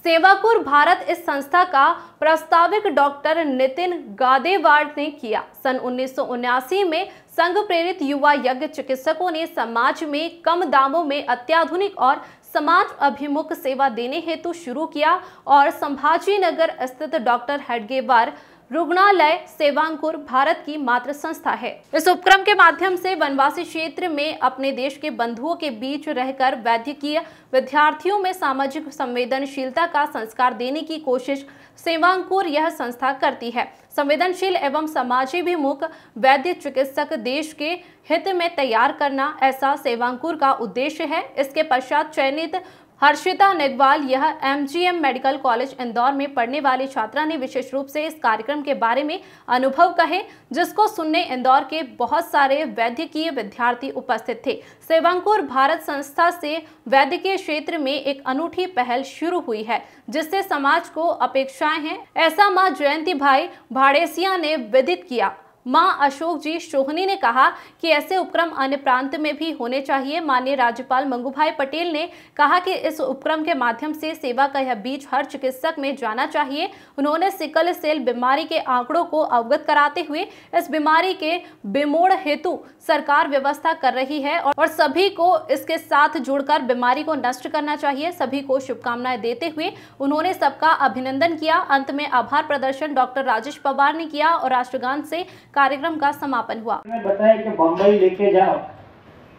सेवाकुर भारत इस संस्था का प्रस्ताविक डॉक्टर नितिन गादेवाड़ ने किया। सन 1979 में संघ प्रेरित युवा यज्ञ चिकित्सकों ने समाज में कम दामों में अत्याधुनिक और समाज अभिमुख सेवा देने हेतु शुरू किया और संभाजी नगर स्थित डॉक्टर हेडगेवार रुग्णालय सेवांकुर भारत की मातृ संस्था है। इस उपक्रम के माध्यम से वनवासी क्षेत्र में अपने देश के बंधुओं के बीच रहकर वैद्यकीय विद्यार्थियों में सामाजिक संवेदनशीलता का संस्कार देने की कोशिश सेवांकुर यह संस्था करती है। संवेदनशील एवं समाजाभिमुख वैद्य चिकित्सक देश के हित में तैयार करना ऐसा सेवांकुर का उद्देश्य है। इसके पश्चात चयनित हर्षिता नेगवाल यह MGM मेडिकल कॉलेज इंदौर में पढ़ने वाली छात्रा ने विशेष रूप से इस कार्यक्रम के बारे में अनुभव कहे, जिसको सुनने इंदौर के बहुत सारे वैद्यकीय विद्यार्थी उपस्थित थे। सेवांकुर भारत संस्था से वैद्यकीय क्षेत्र में एक अनूठी पहल शुरू हुई है, जिससे समाज को अपेक्षाएं हैं, ऐसा मां जयंती भाई भाड़ेसिया ने विदित किया। मां अशोक जी सोहनी ने कहा कि ऐसे उपक्रम अन्य प्रांत में भी होने चाहिए। माननीय राज्यपाल मंगूभाई पटेल ने कहा कि इस उपक्रम के माध्यम से सेवा का यह बीज हर चिकित्सक में जाना चाहिए। उन्होंने सिकल सेल बीमारी के आंकड़ों को अवगत कराते हुए इस बीमारी के बेमोड़ हेतु सरकार व्यवस्था कर रही है और सभी को इसके साथ जुड़कर बीमारी को नष्ट करना चाहिए। सभी को शुभकामनाएं देते हुए उन्होंने सबका अभिनंदन किया। अंत में आभार प्रदर्शन डॉक्टर राजेश पवार ने किया और राष्ट्रगान से कार्यक्रम का समापन हुआ। मैंने बताया कि बम्बई लेके जाओ,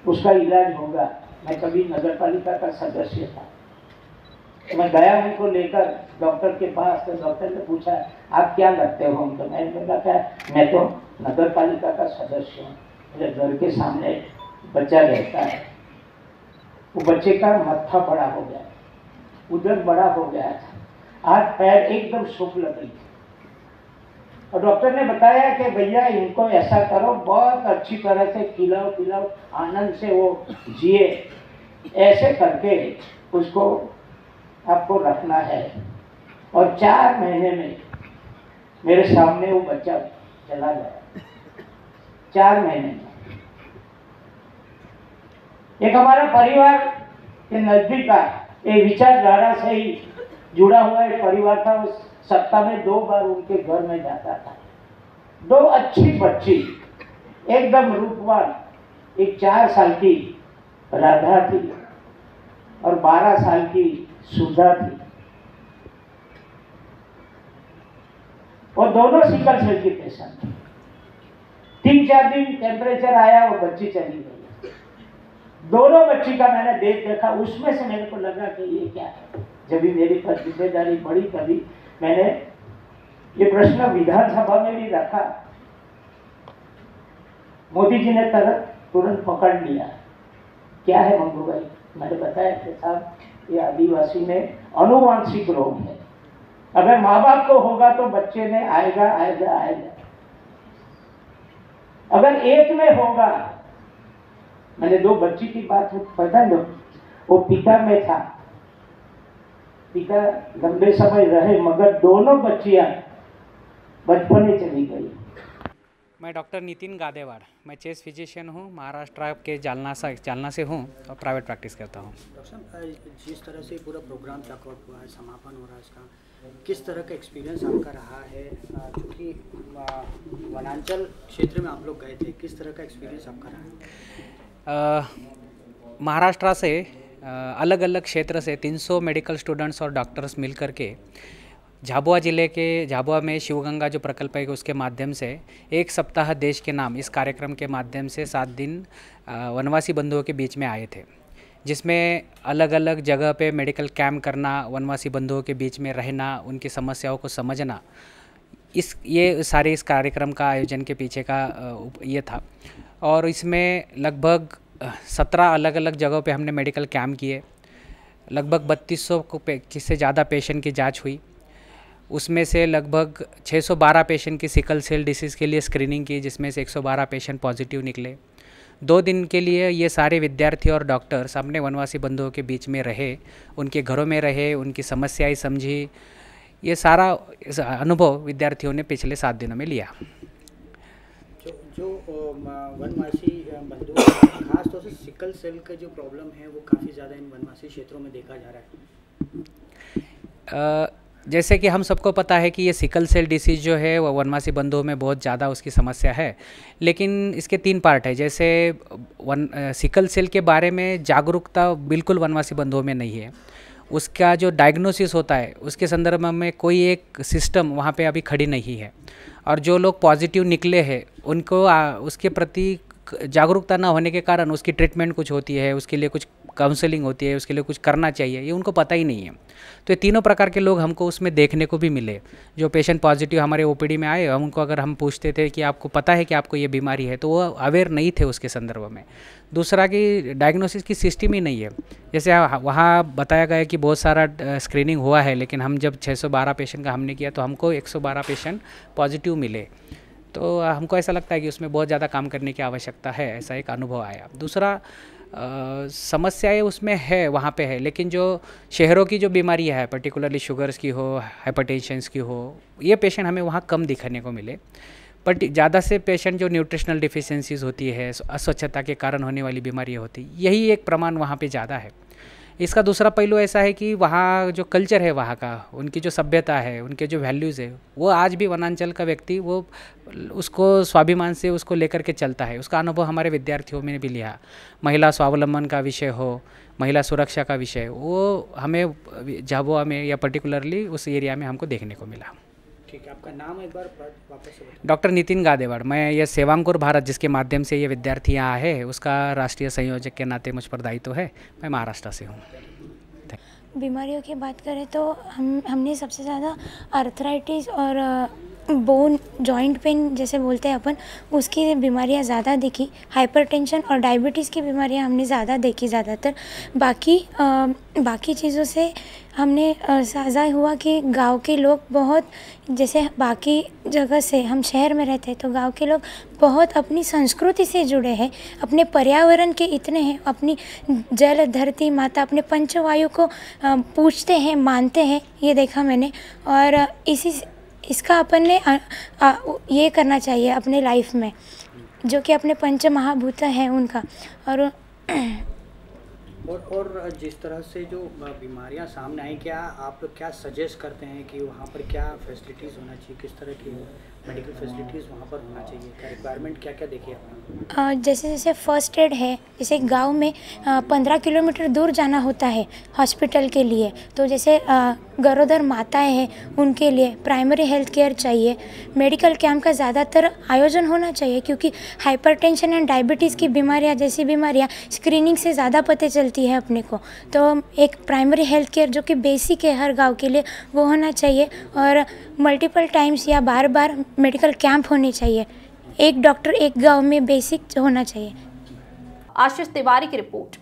उसका इलाज होगा। मैं कभी नगर पालिका का सदस्य था, तो मैं गया उनको लेकर डॉक्टर के पास। तो डॉक्टर ने पूछा आप क्या करते हो? तो मैंने कहा मैं तो नगर पालिका का सदस्य हूँ, मेरे घर के सामने बच्चा रहता है, वो बच्चे का मत्था बड़ा हो गया, उधर बड़ा हो गया था, हाथ पैर एकदम सूख लग गई। और डॉक्टर ने बताया कि भैया इनको ऐसा करो, बहुत अच्छी तरह से खिलाओ पिलाओ, आनंद से वो जिए, ऐसे करके उसको आपको रखना है। और 4 महीने में मेरे सामने वो बच्चा चला गया। 4 महीने में एक हमारा परिवार के नजदीक का एक विचारधारा से ही जुड़ा हुआ एक परिवार था। उस सप्ताह में 2 बार उनके घर में जाता था। 2 अच्छी बच्ची एकदम रूपवान, एक 4 साल की राधा थी और 12 साल की सुधा थी। और दोनों सिकल सेल की पेशेंट थी। 3-4 दिन टेम्परेचर आया, वो बच्ची चली गई। दोनों बच्ची का मैंने देखा, उसमें से मेरे को लगा कि ये क्या है। जब भी मेरी पर जिम्मेदारी बढ़ी तभी मैंने ये प्रश्न विधानसभा में भी रखा। मोदी जी ने तुरंत पकड़ लिया। क्या है मंगू भाई? मैंने बताया कि साहब ये आदिवासी में अनुवांशिक रोग है, अगर माँ बाप को होगा तो बच्चे में आएगा। अगर एक में होगा, मैंने 2 बच्ची की बात पता है, वो पिता में था, पिता लंबे समय रहे मगर दोनों बच्चियां बचपन में चली गई। मैं डॉक्टर नितिन गादेवाड़, मैं चेस्ट फिजिशियन हूँ, महाराष्ट्र के जालना से हूँ और प्राइवेट प्रैक्टिस करता हूँ। डॉक्टर साहब, जिस तरह से पूरा प्रोग्राम चेकआउट हुआ है, समापन हो रहा है इसका, किस तरह का एक्सपीरियंस आपका रहा है? क्योंकि वनांचल क्षेत्र में आप लोग गए थे, किस तरह का एक्सपीरियंस आपका रहा? महाराष्ट्र से अलग अलग क्षेत्र से 300 मेडिकल स्टूडेंट्स और डॉक्टर्स मिल करके झाबुआ ज़िले के झाबुआ में शिवगंगा जो प्रकल्प है उसके माध्यम से 1 सप्ताह देश के नाम इस कार्यक्रम के माध्यम से 7 दिन वनवासी बंधुओं के बीच में आए थे, जिसमें अलग अलग जगह पे मेडिकल कैंप करना, वनवासी बंधुओं के बीच में रहना, उनकी समस्याओं को समझना, इस कार्यक्रम का आयोजन के पीछे का ये था। और इसमें लगभग 17 अलग अलग जगहों पे हमने मेडिकल कैंप किए। लगभग 3200 से ज़्यादा पेशेंट की जांच हुई। उसमें से लगभग 612 पेशेंट की सिकल सेल डिसीज़ के लिए स्क्रीनिंग की, जिसमें से 112 पेशेंट पॉजिटिव निकले। 2 दिन के लिए ये सारे विद्यार्थी और डॉक्टर्स अपने वनवासी बंधुओं के बीच में रहे, उनके घरों में रहे, उनकी समस्याएं समझी। ये सारा अनुभव विद्यार्थियों ने पिछले 7 दिनों में लिया। जो वनवासी बंधुओं, खासतौर से सिकल सेल का जो प्रॉब्लम है वो काफ़ी ज़्यादा इन वनवासी क्षेत्रों में देखा जा रहा है। जैसे कि हम सबको पता है कि ये सिकल सेल डिसीज़ जो है वो वनवासी बंधुओं में बहुत ज़्यादा उसकी समस्या है, लेकिन इसके 3 पार्ट है। जैसे सिकल सेल के बारे में जागरूकता बिल्कुल वनवासी बंधुओं में नहीं है। उसका जो डायग्नोसिस होता है उसके संदर्भ में कोई एक सिस्टम वहाँ पे अभी खड़ी नहीं है, और जो लोग पॉजिटिव निकले हैं उनको उसके प्रति जागरूकता ना होने के कारण उसकी ट्रीटमेंट कुछ होती है, उसके लिए कुछ काउंसलिंग होती है, उसके लिए कुछ करना चाहिए, ये उनको पता ही नहीं है। तो ये तीनों प्रकार के लोग हमको उसमें देखने को भी मिले। जो पेशेंट पॉजिटिव हमारे ओपीडी में आए, उनको अगर हम पूछते थे कि आपको पता है कि आपको ये बीमारी है, तो वो अवेयर नहीं थे उसके संदर्भ में। दूसरा कि डायग्नोसिस की सिस्टम ही नहीं है। जैसे वहाँ बताया गया कि बहुत सारा स्क्रीनिंग हुआ है, लेकिन हम जब 612 पेशेंट का हमने किया तो हमको 112 पेशेंट पॉजिटिव मिले। तो हमको ऐसा लगता है कि उसमें बहुत ज़्यादा काम करने की आवश्यकता है, ऐसा एक अनुभव आया। दूसरा समस्याएं उसमें है, वहाँ पे है, लेकिन जो शहरों की जो बीमारी है, पर्टिकुलरली शुगर्स की हो, हाइपरटेंशन की हो, ये पेशेंट हमें वहाँ कम दिखने को मिले। बट ज़्यादा से पेशेंट जो न्यूट्रिशनल डिफिशियंसीज होती है, अस्वच्छता के कारण होने वाली बीमारियाँ होती, यही एक प्रमाण वहाँ पे ज़्यादा है। इसका दूसरा पहलू ऐसा है कि वहाँ जो कल्चर है वहाँ का, उनकी जो सभ्यता है, उनके जो वैल्यूज़ है, वो आज भी वनांचल का व्यक्ति वो उसको स्वाभिमान से उसको लेकर के चलता है। उसका अनुभव हमारे विद्यार्थियों में भी लिया। महिला स्वावलंबन का विषय हो, महिला सुरक्षा का विषय, वो हमें झाबुआ में या पर्टिकुलरली उस एरिया में हमको देखने को मिला। ठीक है, आपका नाम एक बार वापस से बताइए। डॉक्टर नितिन गादेवाड़। मैं ये सेवांकुर भारत जिसके माध्यम से ये विद्यार्थी यहाँ है, उसका राष्ट्रीय संयोजक के नाते मुझ पर दायित्व है। मैं महाराष्ट्र से हूँ। बीमारियों की बात करें तो हमने सबसे ज़्यादा आर्थराइटिस और बोन जॉइंट पेन जैसे बोलते हैं अपन, उसकी बीमारियां ज़्यादा देखी। हाइपरटेंशन और डायबिटीज़ की बीमारियां हमने ज़्यादा देखी ज़्यादातर। बाकी चीज़ों से हमने साझा हुआ कि गांव के लोग बहुत, जैसे बाकी जगह से हम शहर में रहते हैं तो गांव के लोग बहुत अपनी संस्कृति से जुड़े हैं, अपने पर्यावरण के इतने हैं, अपनी जल धरती माता, अपने पंचवायु को पूजते हैं, मानते हैं, ये देखा मैंने। और इसका अपन ने ये करना चाहिए अपने लाइफ में, जो कि अपने पंच महाभूत हैं उनका। और जिस तरह से जो बीमारियां सामने आई, क्या आप लोग क्या सजेस्ट करते हैं कि वहाँ पर क्या फैसिलिटीज़ होना चाहिए, किस तरह की मेडिकल फैसिलिटीज़ वहाँ पर होना चाहिए, क्या रिक्वायरमेंट क्या क्या देखिए आपने? जैसे फर्स्ट एड है, जैसे गांव में 15 किलोमीटर दूर जाना होता है हॉस्पिटल के लिए, तो जैसे गरोदर माताएं हैं उनके लिए प्राइमरी हेल्थ केयर चाहिए। मेडिकल कैंप का ज़्यादातर आयोजन होना चाहिए, क्योंकि हाइपरटेंशन एंड डायबिटीज़ की बीमारियां जैसी बीमारियां स्क्रीनिंग से ज़्यादा पता चलती है अपने को। तो एक प्राइमरी हेल्थ केयर जो कि बेसिक है हर गांव के लिए, वो होना चाहिए। और मल्टीपल टाइम्स या बार बार मेडिकल कैंप होने चाहिए। एक डॉक्टर एक गांव में बेसिक होना चाहिए। आशीष तिवारी की रिपोर्ट।